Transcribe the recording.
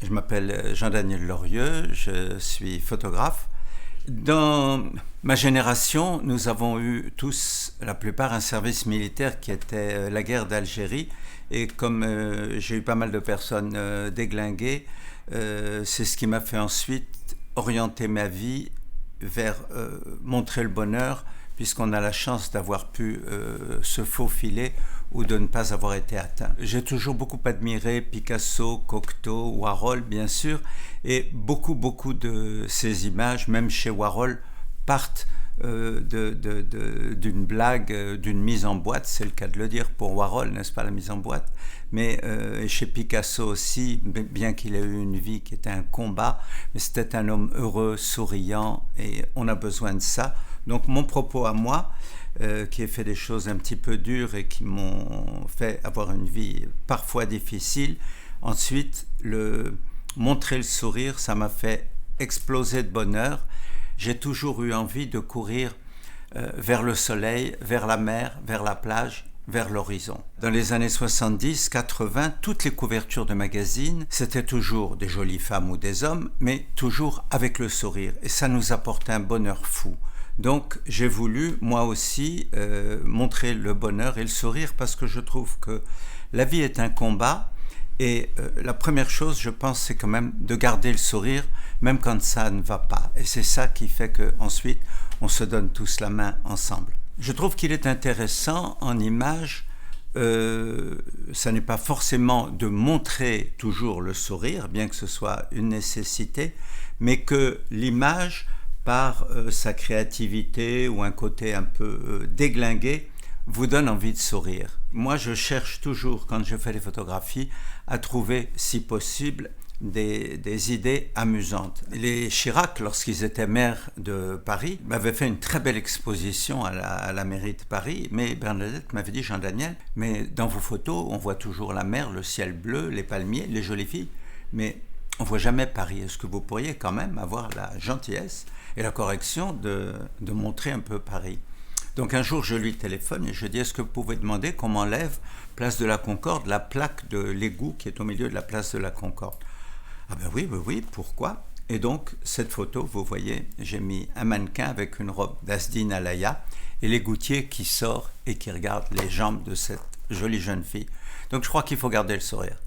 Je m'appelle Jean-Daniel Lorieux, je suis photographe. Dans ma génération, nous avons eu tous, la plupart, un service militaire qui était la guerre d'Algérie. Et comme j'ai eu pas mal de personnes déglinguées, c'est ce qui m'a fait ensuite orienter ma vie vers montrer le bonheur, puisqu'on a la chance d'avoir pu se faufiler ou de ne pas avoir été atteint. J'ai toujours beaucoup admiré Picasso, Cocteau, Warhol bien sûr, et beaucoup de ces images, même chez Warhol, partent d'une blague, d'une mise en boîte, c'est le cas de le dire pour Warhol, n'est-ce pas, la mise en boîte, mais chez Picasso aussi, bien qu'il ait eu une vie qui était un combat, mais c'était un homme heureux, souriant, et on a besoin de ça. Donc mon propos à moi, qui ai fait des choses un petit peu dures et qui m'ont fait avoir une vie parfois difficile, ensuite, montrer le sourire, ça m'a fait exploser de bonheur. J'ai toujours eu envie de courir vers le soleil, vers la mer, vers la plage, vers l'horizon. Dans les années 70-80, toutes les couvertures de magazines, c'était toujours des jolies femmes ou des hommes, mais toujours avec le sourire. Et ça nous apportait un bonheur fou. Donc j'ai voulu, moi aussi, montrer le bonheur et le sourire parce que je trouve que la vie est un combat. Et la première chose, je pense, c'est quand même de garder le sourire, même quand ça ne va pas. Et c'est ça qui fait qu'ensuite, on se donne tous la main ensemble. Je trouve qu'il est intéressant en image, ça n'est pas forcément de montrer toujours le sourire, bien que ce soit une nécessité, mais que l'image, par sa créativité ou un côté un peu déglingué, vous donne envie de sourire. Moi, je cherche toujours, quand je fais des photographies, à trouver, si possible, des idées amusantes. Les Chirac, lorsqu'ils étaient maires de Paris, m'avaient fait une très belle exposition à la mairie de Paris, mais Bernadette m'avait dit, Jean-Daniel, mais dans vos photos, on voit toujours la mer, le ciel bleu, les palmiers, les jolies filles, mais on ne voit jamais Paris. Est-ce que vous pourriez quand même avoir la gentillesse et la correction de montrer un peu Paris? Donc un jour, je lui téléphone et je dis, est-ce que vous pouvez demander qu'on m'enlève, place de la Concorde, la plaque de l'égout qui est au milieu de la place de la Concorde? Ah ben oui, pourquoi? Et donc, cette photo, vous voyez, j'ai mis un mannequin avec une robe d'Asdine Alaya et l'égoutier qui sort et qui regarde les jambes de cette jolie jeune fille. Donc je crois qu'il faut garder le sourire.